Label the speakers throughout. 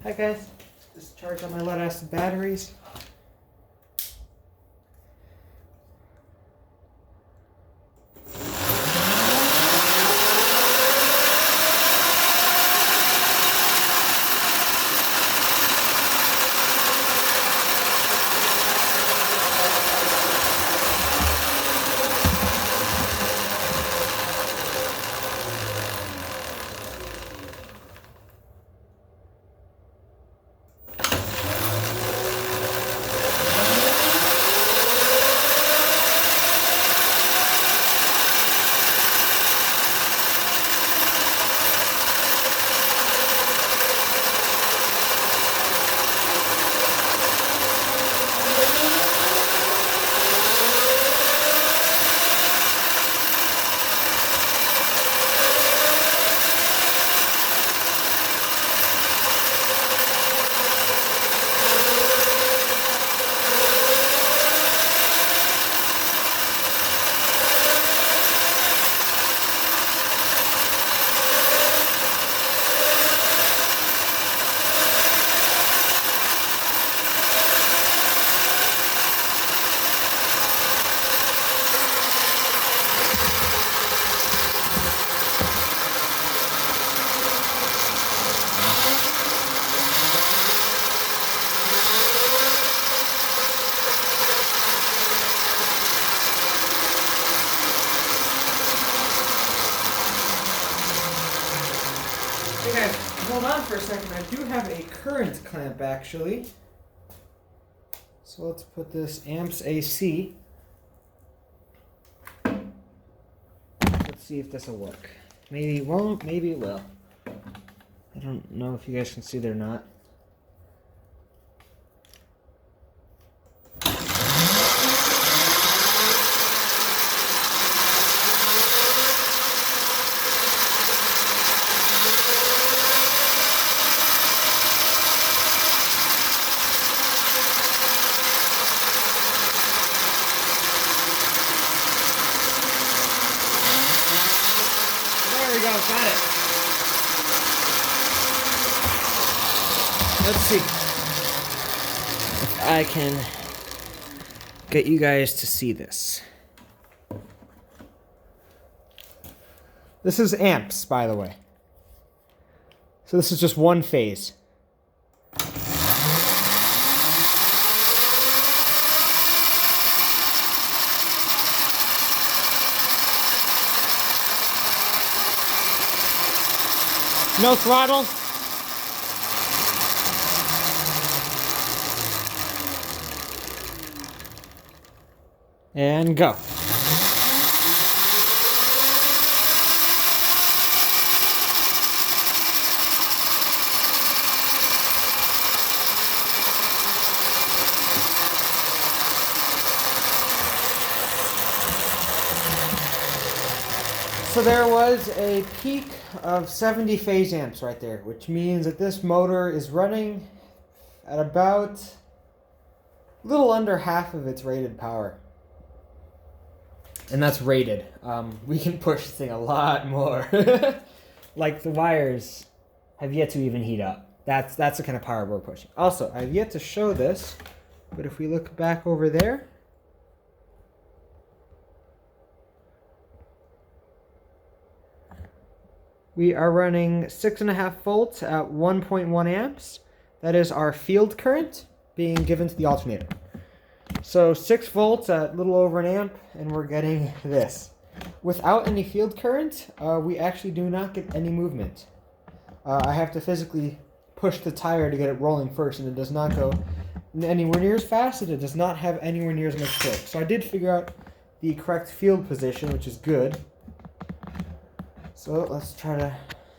Speaker 1: Hi guys, just charge on my lead acid batteries. Hey guys, hold on for a second. I do have a current clamp actually. So let's put this amps AC. Let's see if this will work. Maybe it won't, maybe it will. I don't know if you guys can see it or not. There we go, got it. Let's see if I can get you guys to see this. This is amps, by the way. So this is just one phase. No throttle. And go. So there was a peak of 70 phase amps right there, which means that this motor is running at about a little under half of its rated power. And that's rated. We can push this thing a lot more. Like the wires have yet to even heat up. That's the kind of power we're pushing. Also, I've yet to show this, but if we look back over there, we are running 6.5 volts at 1.1 amps. That is our field current being given to the alternator. So 6 volts at a little over an amp, and we're getting this. Without any field current, we actually do not get any movement. I have to physically push the tire to get it rolling first, and it does not go anywhere near as fast, and it does not have anywhere near as much torque. So I did figure out the correct field position, which is good. So let's try to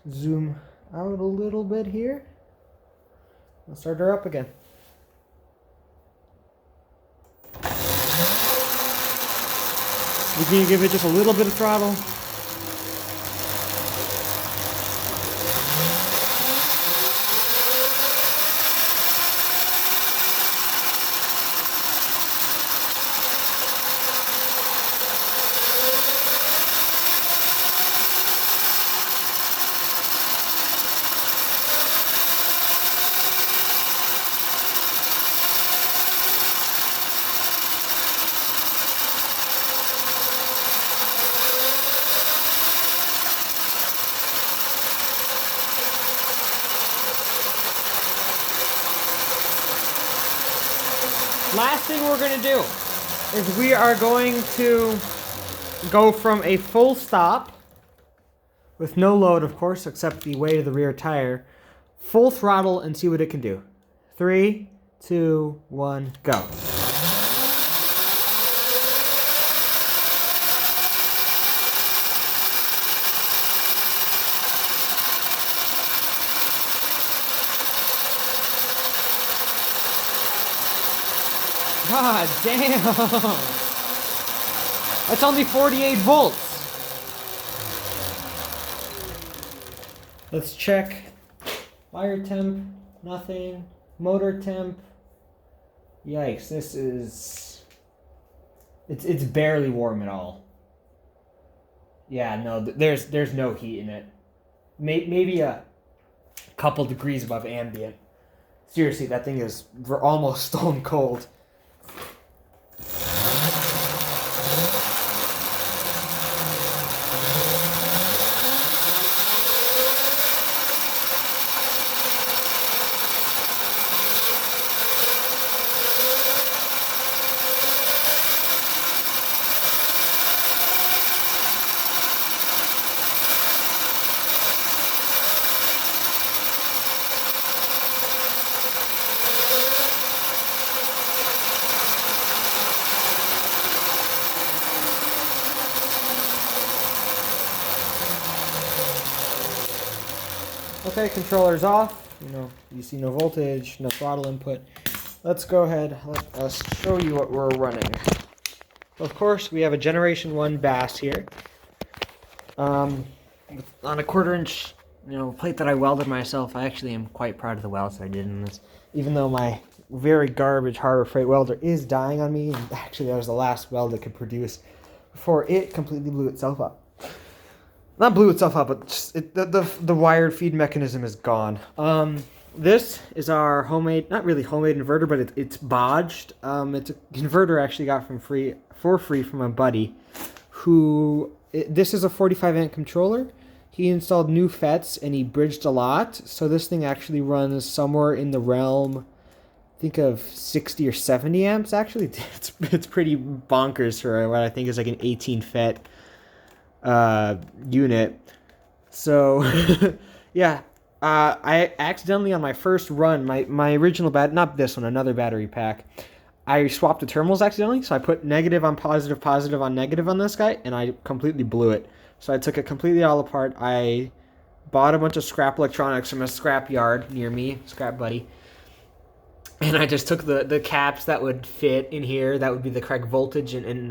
Speaker 1: zoom out a little bit here. Let's start her up again. We can give it just a little bit of throttle. Last thing we're going to do is we are going to go from a full stop, with no load, of course, except the weight of the rear tire, full throttle, and see what it can do. 3, 2, 1, go. God damn! That's only 48 volts. Let's check. Wire temp, nothing. Motor temp. Yikes, this is... It's barely warm at all. Yeah, no, there's no heat in it. Maybe a couple degrees above ambient. Seriously, that thing is almost stone cold. Okay, controller's off. You see no voltage, no throttle input. Let's go ahead, let us show you what we're running. Of course, we have a Generation 1 Bass here. On a 1/4 inch, plate that I welded myself. I actually am quite proud of the welds that I did in this. Even though my very garbage Harbor Freight welder is dying on me, and actually that was the last weld it could produce before it completely blew itself up. Not blew itself up, but just the wired feed mechanism is gone. This is our homemade, not really homemade inverter, but it's bodged. It's a converter I actually got for free from a buddy this is a 45 amp controller. He installed new FETs and he bridged a lot. So this thing actually runs somewhere in the realm, I think, of 60 or 70 amps. Actually, it's pretty bonkers for what I think is like an 18 FET unit. So yeah, I accidentally on my first run, my original not this one, another battery pack, I swapped the terminals accidentally. So I put negative on positive, positive on negative on this guy, and I completely blew it. So I took it completely all apart. I bought a bunch of scrap electronics from a scrap yard near me, Scrap Buddy, and I just took the caps that would fit in here, that would be the correct voltage and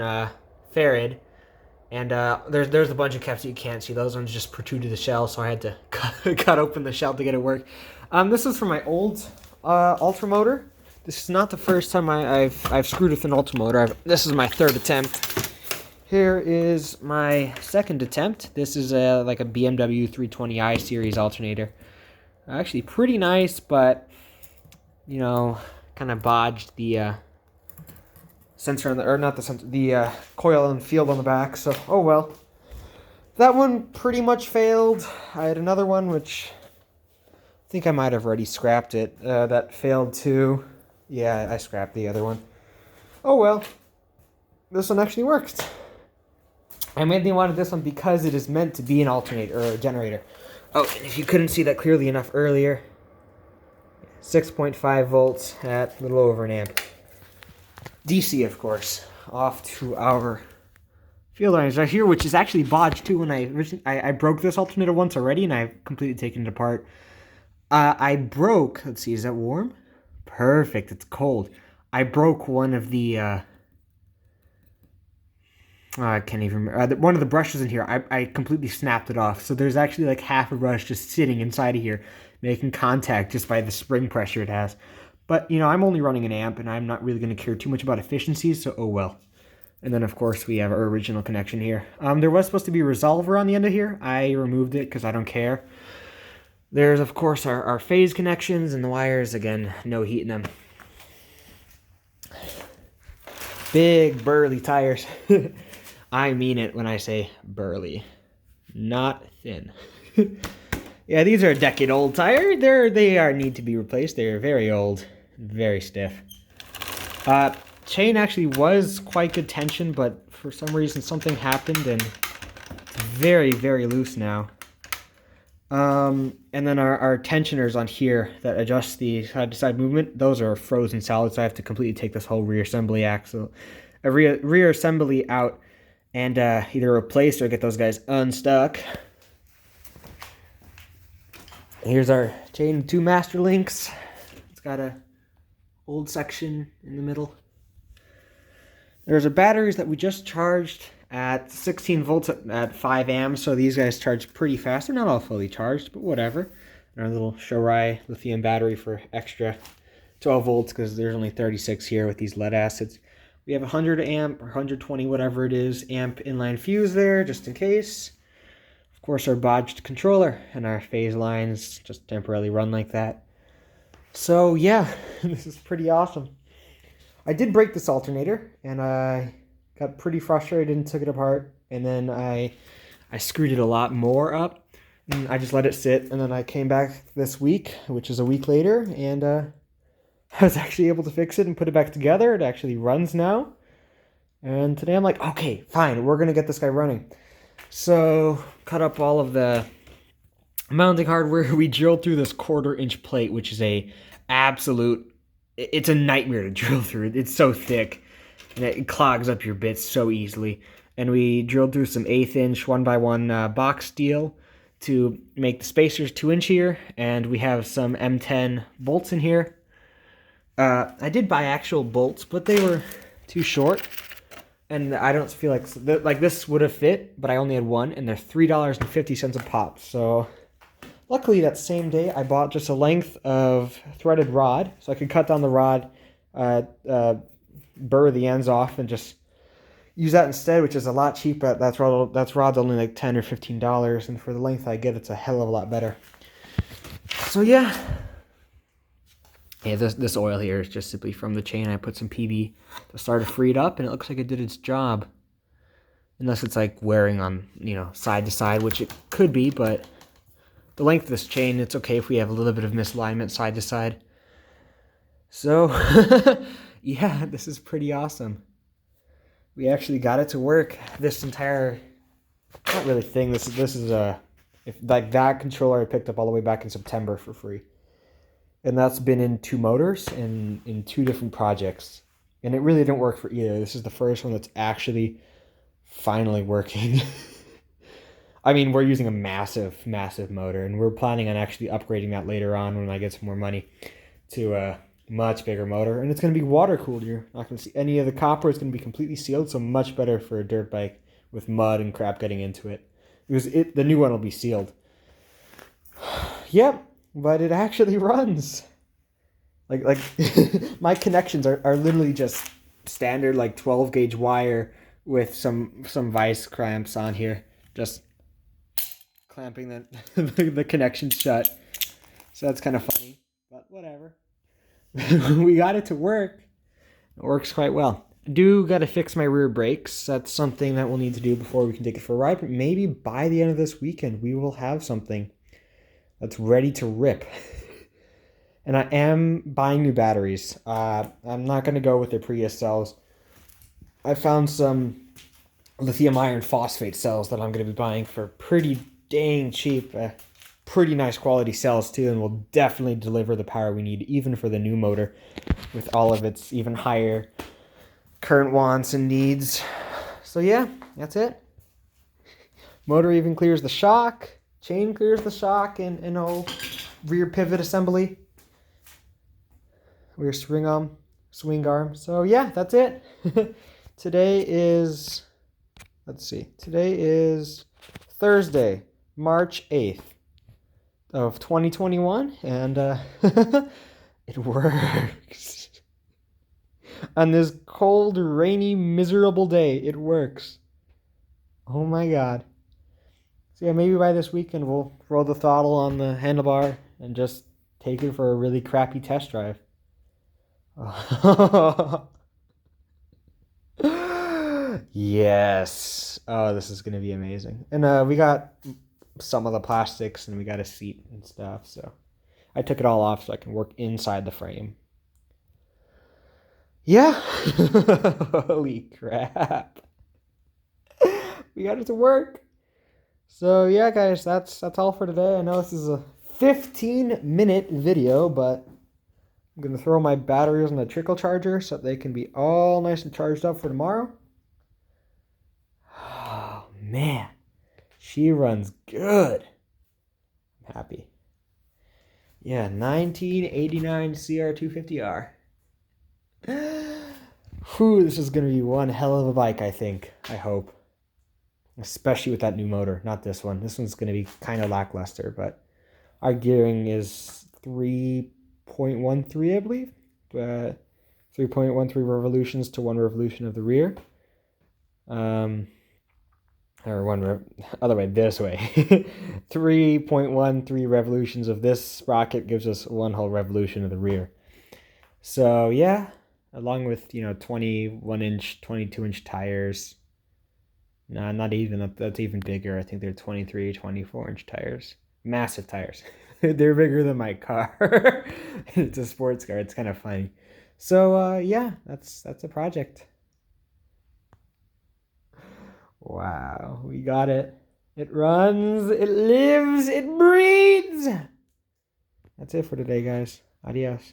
Speaker 1: farad. And there's a bunch of caps that you can't see. Those ones just protruded the shell, so I had to cut open the shell to get it work. This is from my old Ultramotor. This is not the first time I've screwed with an Ultramotor. This is my 3rd attempt. Here is my 2nd attempt. This is like a BMW 320i series alternator. Actually pretty nice, but kind of bodged the sensor on the coil and field on the back. So oh well. That one pretty much failed. I had another one which I think I might have already scrapped it. That failed too. Yeah, I scrapped the other one. Oh well. This one actually worked. I mainly wanted this one because it is meant to be an alternator or a generator. Oh, and if you couldn't see that clearly enough earlier, 6.5 volts at a little over an amp. DC, of course, off to our field lines right here, which is actually bodged too. When I broke this alternator once already, and I've completely taken it apart. I broke. Let's see, is that warm? Perfect. It's cold. I broke one of the. I can't even remember. One of the brushes in here, I completely snapped it off. So there's actually like half a brush just sitting inside of here, making contact just by the spring pressure it has. But, I'm only running an amp, and I'm not really going to care too much about efficiency, so oh well. And then, of course, we have our original connection here. There was supposed to be a resolver on the end of here. I removed it because I don't care. There's, of course, our phase connections, and the wires, again, no heat in them. Big, burly tires. I mean it when I say burly, not thin. Yeah, these are a decade-old tire. They need to be replaced. They're very old, very stiff. Uh, Chain actually was quite good tension, but for some reason something happened and it's very, very loose now. And then our tensioners on here that adjust the side-to-side movement, those are frozen solid, so I have to completely take this whole rear assembly rear assembly out and either replace or get those guys unstuck. Here's our chain 2 master links. It's got a old section in the middle. There's our batteries that we just charged at 16 volts at 5 amps, so these guys charge pretty fast. They're not all fully charged, but whatever. And our little Shorai lithium battery for extra 12 volts because there's only 36 here with these lead acids. We have 100 amp or 120, whatever it is, amp inline fuse there just in case. Of course, our bodged controller and our phase lines just temporarily run like that. So yeah, this is pretty awesome. I did break this alternator, and I got pretty frustrated and took it apart, and then I screwed it a lot more up, and I just let it sit, and then I came back this week, which is a week later, and I was actually able to fix it and put it back together. It actually runs now, and today I'm like, okay, fine, we're going to get this guy running. So, cut up all of the mounting hardware. We drilled through this 1/4-inch plate, which is it's a nightmare to drill through. It's so thick, and it clogs up your bits so easily. And we drilled through some 1/8-inch 1x1 box steel to make the spacers 2-inchier, and we have some M10 bolts in here. I did buy actual bolts, but they were too short, and I don't feel like this would have fit, but I only had one, and they're $3.50 a pop. So luckily that same day I bought just a length of threaded rod, so I could cut down the rod, burr the ends off, and just use that instead, which is a lot cheaper. That's rod's only like $10 or $15, and for the length I get, it's a hell of a lot better. So yeah, this oil here is just simply from the chain. I put some PB to start to free it up, and it looks like it did its job. Unless it's like wearing on, side to side, which it could be, but the length of this chain, it's okay if we have a little bit of misalignment side to side. So, yeah, this is pretty awesome. We actually got it to work. This entire, not really thing, this is that controller I picked up all the way back in September for free. And that's been in 2 motors and in 2 different projects. And it really didn't work for either. This is the first one that's actually finally working. I mean, we're using a massive, massive motor, and we're planning on actually upgrading that later on when I get some more money to a much bigger motor. And it's going to be water-cooled. You're not going to see any of the copper. It's going to be completely sealed, so much better for a dirt bike with mud and crap getting into it. Because the new one will be sealed. Yep, but it actually runs. Like my connections are literally just standard 12-gauge wire with some vice clamps on here, just clamping the connection shut. So that's kind of funny, but whatever. We got it to work. It works quite well. I do got to fix my rear brakes. That's something that we'll need to do before we can take it for a ride. But maybe by the end of this weekend, we will have something that's ready to rip. And I am buying new batteries. I'm not going to go with the Prius cells. I found some lithium iron phosphate cells that I'm going to be buying for pretty dang cheap. Pretty nice quality cells too, and will definitely deliver the power we need even for the new motor with all of its even higher current wants and needs. So yeah, that's it. Motor even clears the shock. Chain clears the shock and all rear pivot assembly. Rear swing arm. So yeah, that's it. Today is Thursday, March 8th of 2021, and it works. On this cold, rainy, miserable day, it works. Oh my god. So yeah, maybe by this weekend we'll roll the throttle on the handlebar and just take it for a really crappy test drive. Yes. Oh, this is going to be amazing. And we got some of the plastics, and we got a seat and stuff, so I took it all off so I can work inside the frame. Yeah. Holy crap. We got it to work. So yeah, guys, that's all for today. I know this is a 15-minute video, but I'm gonna throw my batteries in the trickle charger so that they can be all nice and charged up for tomorrow. Oh man, she runs good. I'm happy. Yeah, 1989 CR250R. Whew, this is gonna be one hell of a bike, I think. I hope. Especially with that new motor, not this one. This one's gonna be kind of lackluster, but our gearing is 3.13, I believe. 3.13 revolutions to 1 revolution of the rear. Or other way, this way. 3.13 revolutions of this sprocket gives us 1 whole revolution of the rear. So yeah, along with 21-inch, 22-inch tires. No, not even. That's even bigger. I think they're 23, 24-inch tires. Massive tires. They're bigger than my car. It's a sports car. It's kind of funny. So yeah, that's a project. Wow, we got it. It runs, it lives, it breathes. That's it for today, guys. Adios.